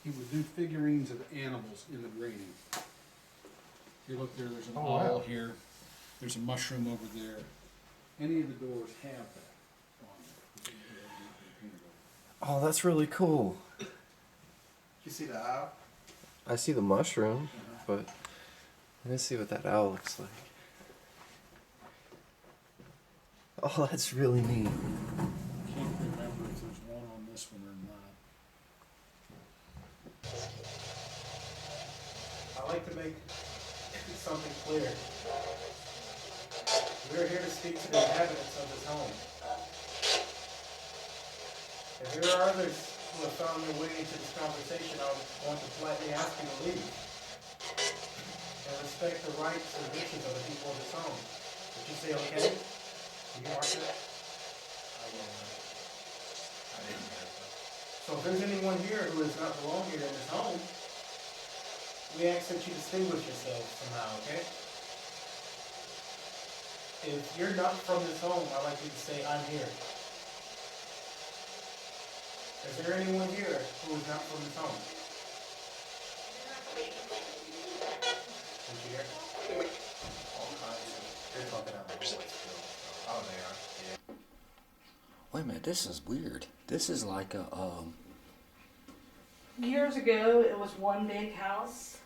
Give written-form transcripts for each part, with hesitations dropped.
he would do figurines of animals in the graining. If you look there, there's an Oh, owl wow. here. There's a mushroom over there. Any of the doors have that on them. Oh, that's really cool. You see the owl? I see the mushroom, but let me see what that owl looks like. Oh, that's really neat. I can't remember if there's one on this one or not. I like to make something clear. We're here to speak to the inhabitants of this home. If there are others who have found their way into this conversation, I want to politely ask you to leave and respect the rights and wishes of the people of this home. Would you say okay? You mark it? I didn't hear it. So if there's anyone here who does not belong here in this home, we ask that you distinguish yourself somehow, okay? If you're not from this home, I'd like you to say, I'm here. Is there anyone here who is not from this home? Did you hear? All kinds of, they're talking out the voice still. Oh, they are? Yeah. Wait a minute, this is weird. This is like a, Years ago, it was one big house.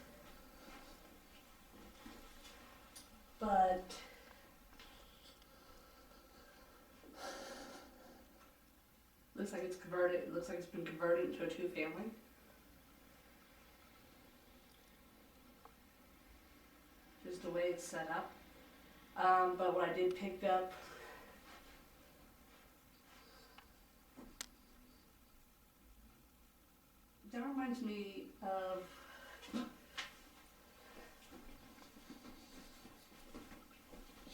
But looks like it's converted. It looks like it's been converted into a two-family. Just the way it's set up. But what I did pick up, that reminds me of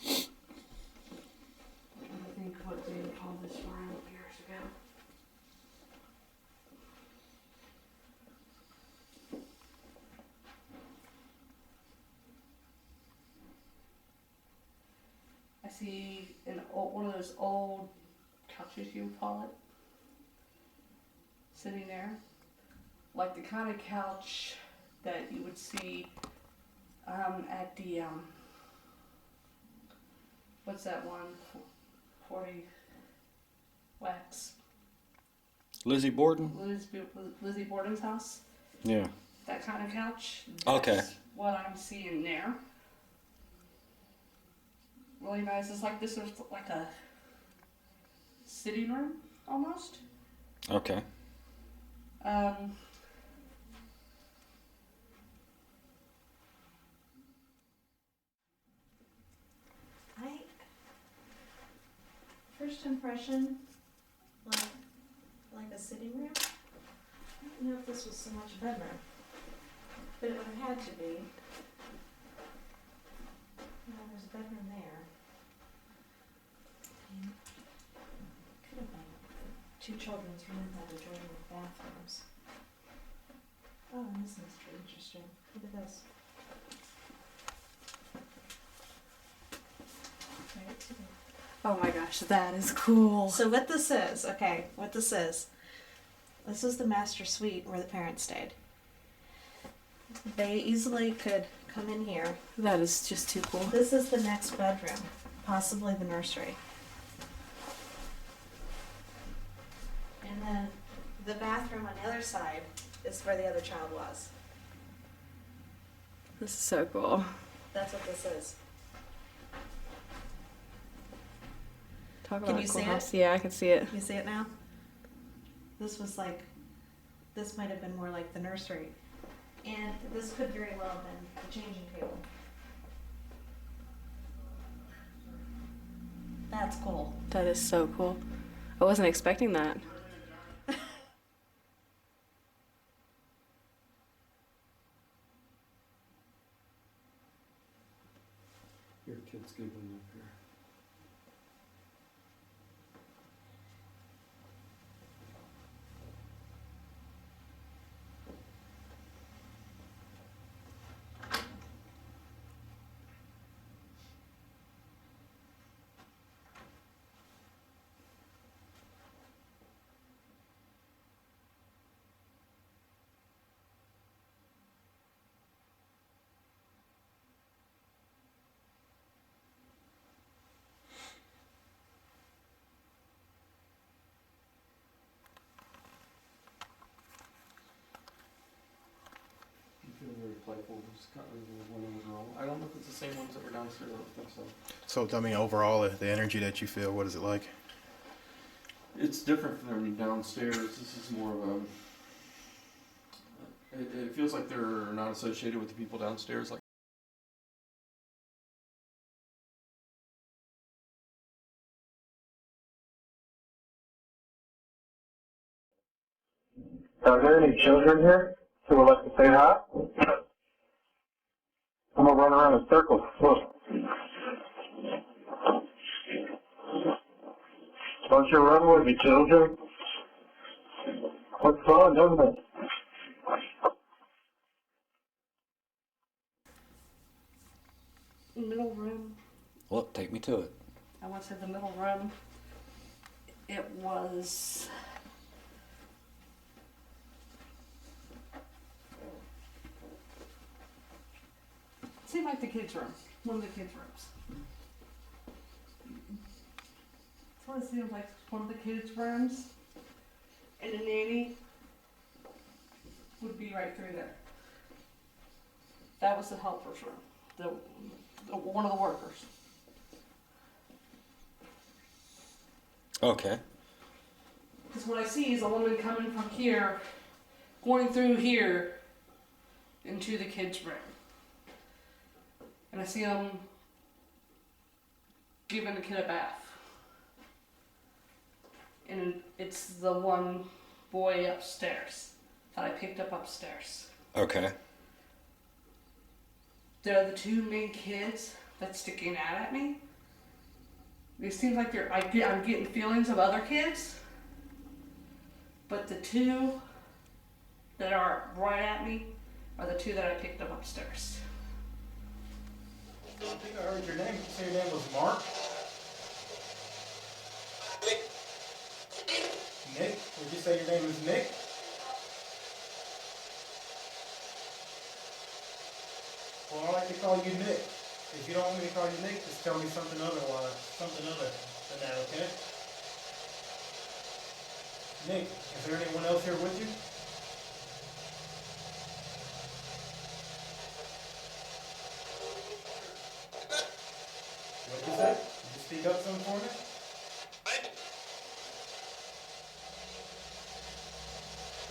I think what they called this room years ago. I see one of those old couches, you would call it, sitting there. Like the kind of couch that you would see at the, what's that one? 40 Wax. Lizzie Borden? Lizzie Borden's house. Yeah. That kind of couch. Okay. That's what I'm seeing there. Really nice. It's like this is like a sitting room almost. Okay. First impression, like a sitting room. I don't know if this was so much a bedroom, but it would have had to be. No, there's a bedroom there. And could have been two children's rooms that adjoining with bathrooms. Oh, and this is interesting. Look at this. Right to the Oh my gosh, that is cool. So what this is, this is the master suite where the parents stayed. They easily could come in here. That is just too cool. This is the next bedroom, possibly the nursery. And then the bathroom on the other side is where the other child was. This is so cool. That's what this is. Talk Can about you a cool see house. it? Yeah, I can see it. You see it now? This might have been more like the nursery. And this could very well have been the changing table. That's cool. That is so cool. I wasn't expecting that. Your kid's giggling up here. rifle was kind of the one overall. I don't know if it's the same ones that were downstairs. I don't think so. So tell me overall, the energy that you feel, what is it like? It's different from downstairs. This is more of a. It feels like they're not associated with the people downstairs. Like. Are there any children here who would like to say hi? I'm gonna run around in circles. Look. Don't you run with me, children? Looks fun, doesn't it? Middle room. Well, take me to it. I went to the middle room. It was. Seemed like the kids' room. One of the kids' rooms. That's what it seemed like, one of the kids' rooms. And the nanny would be right through there. That was the helper's room. One of the workers. Okay. Because what I see is a woman coming from here, going through here, into the kids' room. And I see them giving the kid a bath. And it's the one boy upstairs that I picked up upstairs. Okay. They're the two main kids that's sticking out at me. It seems like I'm getting feelings of other kids, but the two that are right at me are the two that I picked up upstairs. I think I heard your name. You say your name was Mark? Nick? Would you say your name is Nick? Well, I like to call you Nick. If you don't want me to call you Nick, just tell me something other than that, okay? Nick, is there anyone else here with you? What'd you say? Could you speak up some for me?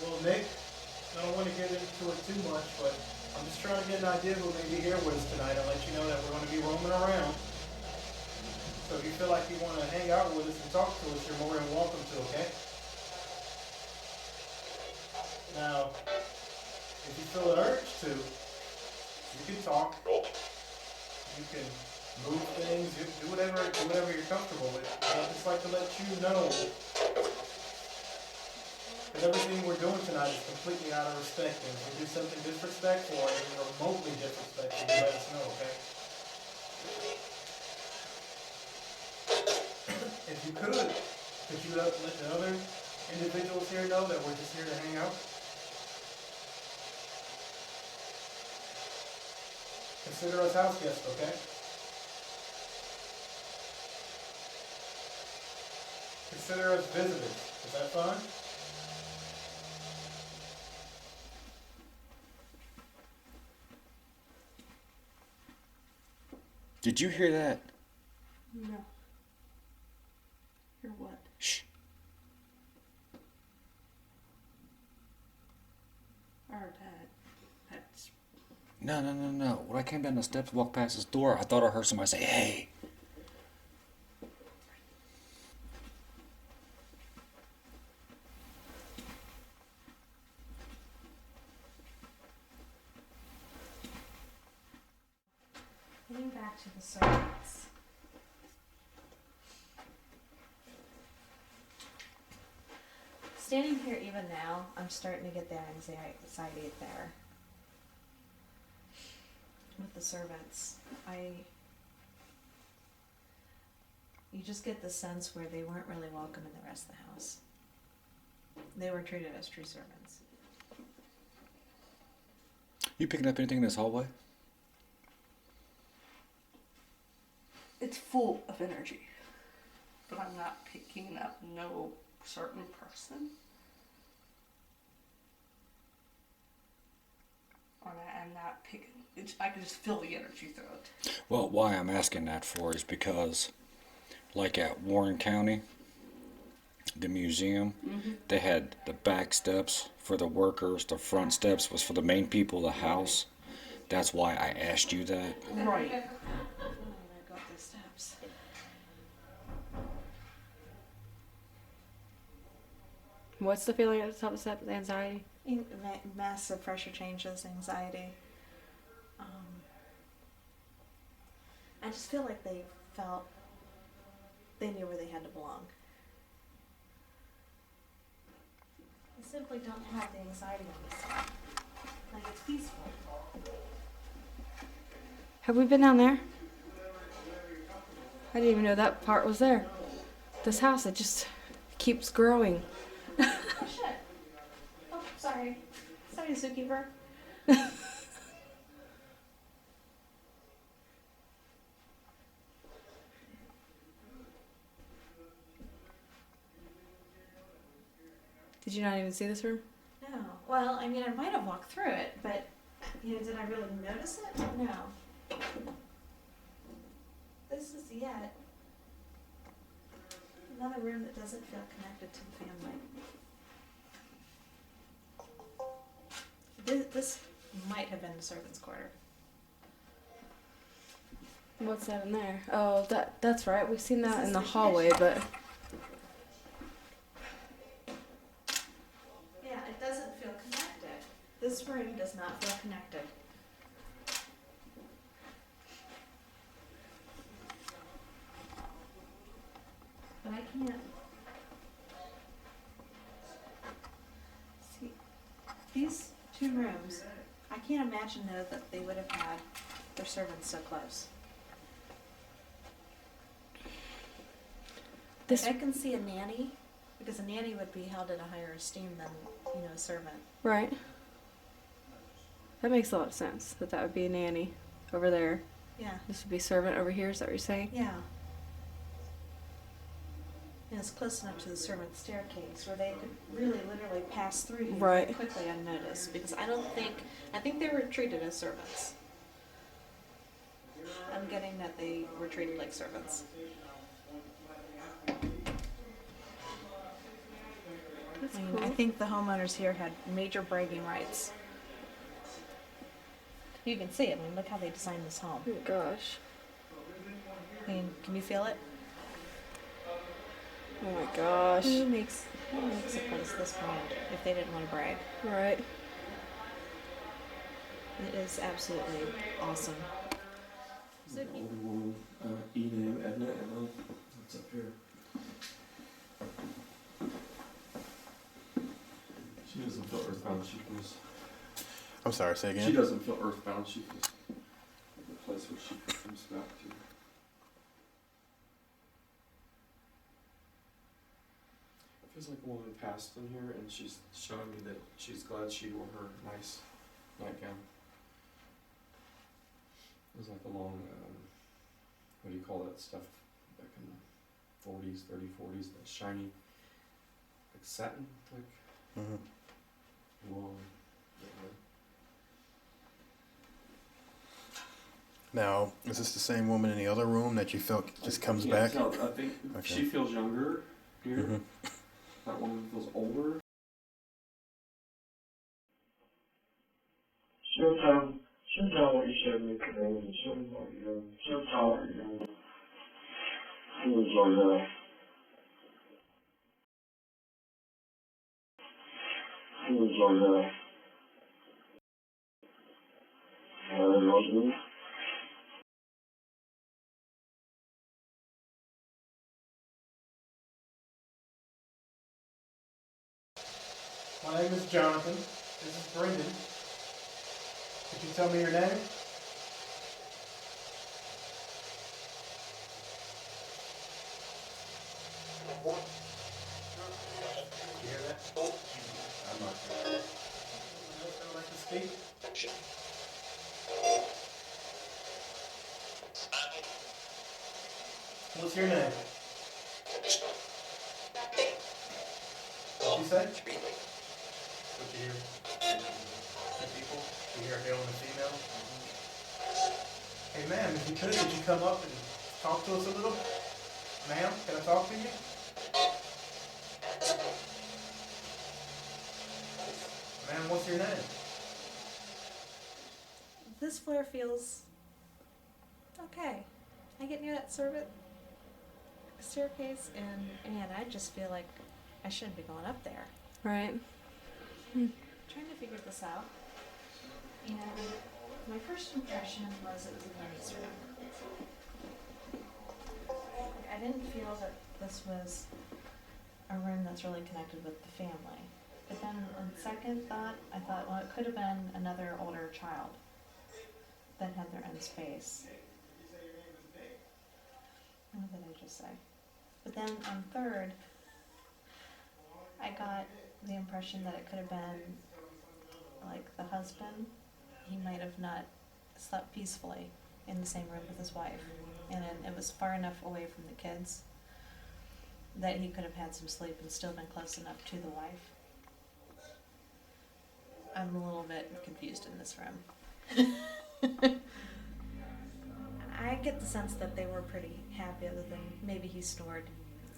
Well, Nick, I don't want to get into it too much, but I'm just trying to get an idea who may be here with us tonight. I'll let you know that we're going to be roaming around. So if you feel like you want to hang out with us and talk to us, you're more than welcome to, okay? Now, if you feel an urge to, you can talk. You can move things, do whatever you're comfortable with. I'd just like to let you know that everything we're doing tonight is completely out of respect. And if we do something disrespectful or even remotely disrespectful, you let us know, okay? If you could you let the other individuals here know that we're just here to hang out? Consider us house guests, okay? Consider us visitors. Is that fine? Did you hear that? No. You're what? Shh. Our dad. That's. No. When I came down the steps, walked past his door, I thought I heard somebody say, "Hey." Getting back to the servants. Standing here even now, I'm starting to get that anxiety there. With the servants. You just get the sense where they weren't really welcome in the rest of the house. They were treated as true servants. You picking up anything in this hallway? It's full of energy. But I'm not picking up no certain person. I'm not not picking. I can just feel the energy through it. Well, why I'm asking that for is because, like at Warren County, the museum, they had the back steps for the workers, the front steps was for the main people of the house. That's why I asked you that. Right. I got the steps. What's the feeling at the top of the steps? Anxiety? Massive pressure changes, anxiety. I just feel like they felt they knew where they had to belong. I simply don't have the anxiety on this side. Like, it's peaceful. Have we been down there? I didn't even know that part was there. This house, it just keeps growing. Oh, shit. Oh, sorry. Sorry, zookeeper. Did you not even see this room? No. Well, I mean, I might have walked through it, but, did I really notice it? No. This is yet another room that doesn't feel connected to the family. This might have been the servants' quarter. What's that in there? Oh, that's right. We've seen that This in is the the hallway, kitchen. but Yeah, it doesn't feel connected. This room does not feel connected. But I can't see these two rooms. I can't imagine though that they would have had their servants so close. this I can see a nanny, because a nanny would be held in a higher esteem than, a servant. right. That makes a lot of sense. That would be a nanny over there. Yeah. This would be servant over here. Is that what you're saying? Yeah. And it's close enough to the servant staircase where they could really literally pass through here very Right. quickly unnoticed, because I think they were treated as servants. I'm getting that they were treated like servants. That's I mean, cool. I think the homeowners here had major bragging rights. You can see it. I mean, look how they designed this home. Oh gosh. I mean, can you feel it? Oh my gosh. Who makes a place this grand if they didn't want to brag? Right. It is absolutely awesome. The older woman, E name Edna, and what's up here? She doesn't feel earthbound. She feels. I'm sorry, say She again? doesn't feel earthbound. She feels the place where she comes back to. It feels like a woman passed in here, and she's showing me that she's glad she wore her nice nightgown. It was like a long, what do you call that stuff back in the 40s, 40s, that shiny, like satin, like long. Now, is this the same woman in the other room that you felt just comes I back? can't tell. I think Okay. she feels younger here. Mhm. That woman feels older. She'll tell what you showed me today, and she'll tell what you're doing. She'll enjoy that. She'll enjoy that. My name is Jonathan. This is Brendan. Could you tell me your name? You hear that? I'm not sure. Anyone else like to speak? What's your name? What'd you say? What you hear? Two people? You hear a male and a female? Hey ma'am, if you could you come up and talk to us a little? Ma'am, can I talk to you? Ma'am, what's your name? This floor feels okay. I get near that staircase, and man, I just feel like I shouldn't be going up there. Right. Trying to figure this out, and my first impression was it was a nanny's room. I didn't feel that this was a room that's really connected with the family. But then on second thought, I thought, well, it could have been another older child that had their own space. What did I just say? But then on third, I got the impression that it could have been like the husband. He might have not slept peacefully in the same room with his wife, and it was far enough away from the kids that he could have had some sleep and still been close enough to the wife. I'm a little bit confused in this room. I get the sense that they were pretty happy, other than maybe he snored.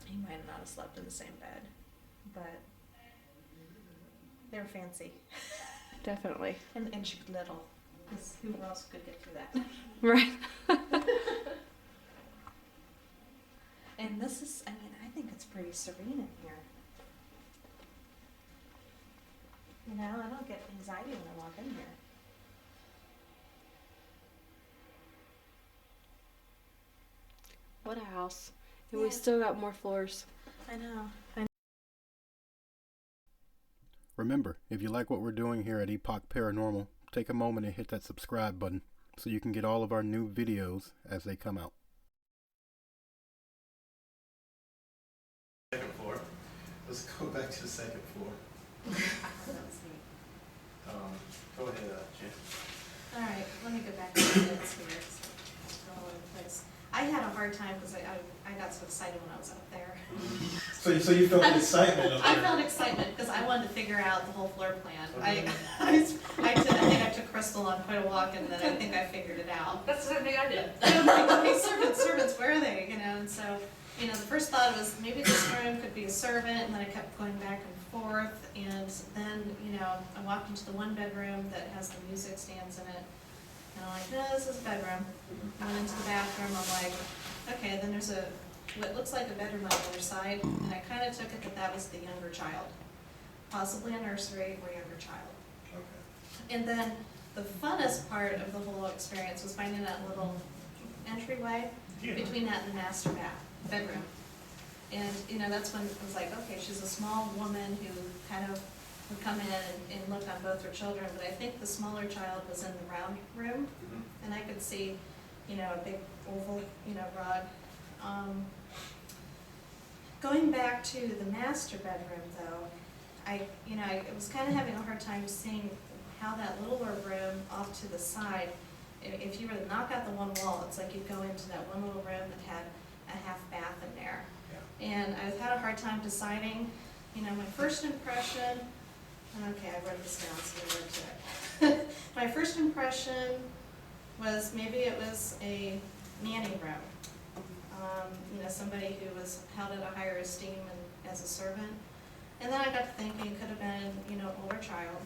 He might have not have slept in the same bed, but they were fancy. Definitely. And little, because who else could get through that? Right. And this is, I mean, I think it's pretty serene in here. You know, I don't get anxiety when I walk in here. What a house. And we Yeah. still got more floors. I know. Remember, if you like what we're doing here at Epoch Paranormal, take a moment and hit that subscribe button so you can get all of our new videos as they come out. Second floor. Let's go back to the second floor. Go ahead, Jen. All right, let me go back to the notes here. It's all over the place. I had a hard time because I got so excited when I was up there. So you felt excitement up I there? felt excitement because I wanted to figure out the whole floor plan. Okay. I think I took Crystal on quite a walk, and then I think I figured it out. That's the same thing I did. I'm like, okay, servants, where are they? You know, and so, you know, the first thought was maybe this room could be a servant, and then I kept going back and forth, and then, you know, I walked into the one bedroom that has the music stands in it, and I'm like, no, this is a bedroom. I went into the bathroom, I'm like, okay, then there's what looks like a bedroom on the other side, and I kind of took it that that was the younger child, possibly a nursery or younger child. Okay. And then the funnest part of the whole experience was finding that little entryway between that and the master bedroom. And, you know, that's when it was like, okay, she's a small woman who kind of would come in and look on both her children, but I think the smaller child was in the round room, and I could see, you know, a big oval, you know, rug. Going back to the master bedroom, though, I was kind of having a hard time seeing how that littler room off to the side, if you were to knock out the one wall, it's like you'd go into that one little room that had a half bath in there. Yeah. And I had a hard time deciding, you know, my first impression, okay, I wrote this down so I wrote to it. My first impression was maybe it was a nanny room. You know, somebody who was held at a higher esteem and as a servant. And then I got to thinking it could have been, you know, older child.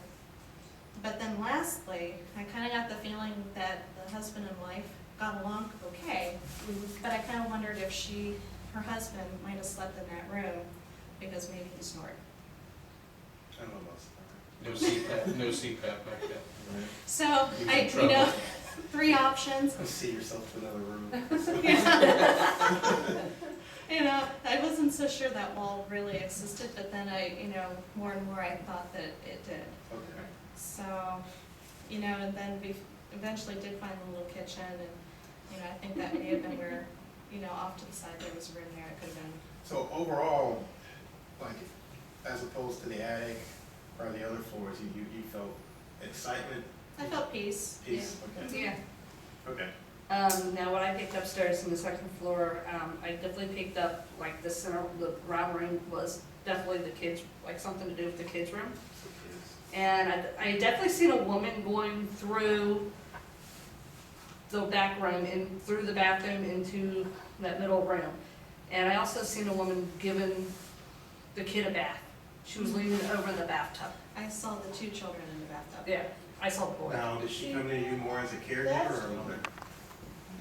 But then lastly, I kind of got the feeling that the husband and wife got along okay, but I kind of wondered if her husband might have slept in that room because maybe he snored. I don't know about that. No CPAP back then. Right. So, You get in you know, trouble. 3 options. Go see yourself in another room. You know, I wasn't so sure that wall really existed, but then more and more I thought that it did. Okay. So, you know, and then we eventually did find the little kitchen, and, you know, I think that may have been where, you know, off to the side there was a room there, it could have been. So overall, like, as opposed to the attic or the other floors, you felt excitement? I felt peace. Peace, okay. Yeah. Okay. Now what I picked upstairs in the second floor, I definitely picked up like the center, the round room was definitely the kids, like something to do with the kids' room. And I definitely seen a woman going through the back room and through the bathroom into that middle room. And I also seen a woman giving the kid a bath. She was leaning over the bathtub. I saw the 2 children in the bathtub. Yeah, I saw the boy. Now, did she come to you more as a caregiver or a mother?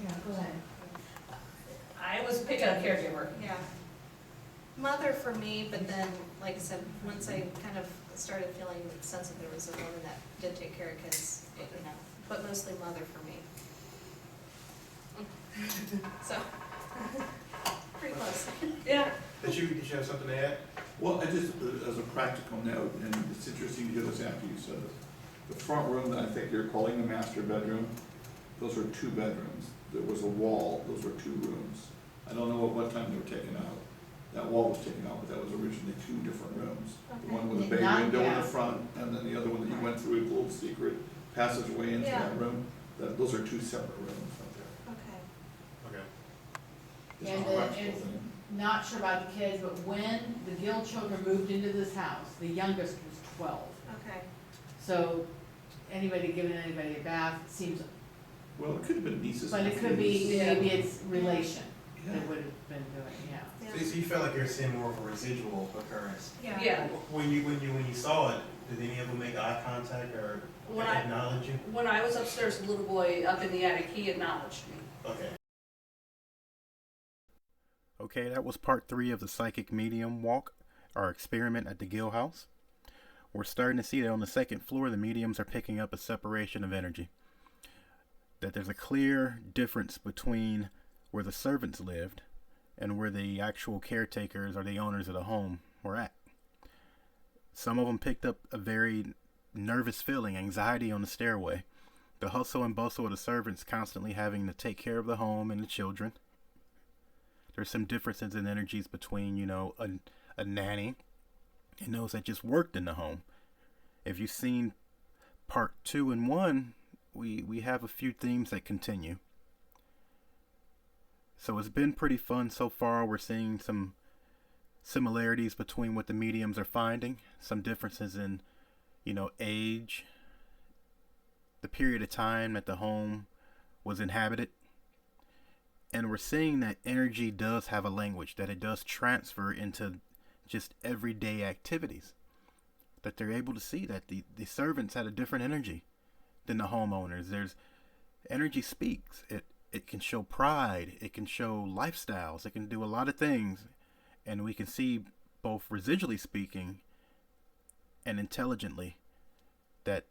Yeah, go ahead. I was picking up caregiver. Yeah. Mother for me, but then, like I said, once I kind of started feeling the sense that there was a woman that did take care of kids, you know, but mostly mother for me. So, pretty close. Yeah. Did you have something to add? Well, I just, as a practical note, and it's interesting to hear this after you said it. The front room that I think you're calling the master bedroom, those are 2 bedrooms. There was a wall, those were 2 rooms. I don't know at what time they were taken out. That wall was taken out, but that was originally 2 different rooms. The one with the bay window in the front, and then the other one that you went through, a little secret passageway into Yeah. that room. Those are 2 separate rooms out there. Okay. Okay. Just And a the- practical and- thing. Not sure about the kids, but when the Gill children moved into this house, the youngest was 12. Okay. So anybody giving anybody a bath seems, Well, it could have been nieces. but and it could be, nephews. maybe it's relation Yeah. that would have been doing, yeah. Yeah. So you felt like you were seeing more of a residual occurrence. Yeah. Yeah. When you saw it, did any of them make eye contact or When I- acknowledge you? When I was upstairs, the little boy up in the attic, he acknowledged me. Okay. Okay, that was part 3 of the psychic medium walk, our experiment at the Gill House. We're starting to see that on the 2nd floor, the mediums are picking up a separation of energy. That there's a clear difference between where the servants lived and where the actual caretakers or the owners of the home were at. Some of them picked up a very nervous feeling, anxiety on the stairway. The hustle and bustle of the servants constantly having to take care of the home and the children. There's some differences in energies between, you know, a nanny and those that just worked in the home. If you've seen part 2 and 1, we have a few themes that continue. So it's been pretty fun so far. We're seeing some similarities between what the mediums are finding, some differences in, you know, age, the period of time that the home was inhabited. And we're seeing that energy does have a language, that it does transfer into just everyday activities. That they're able to see that the servants had a different energy than the homeowners. There's energy speaks. It can show pride. It can show lifestyles. It can do a lot of things. And we can see both residually speaking and intelligently that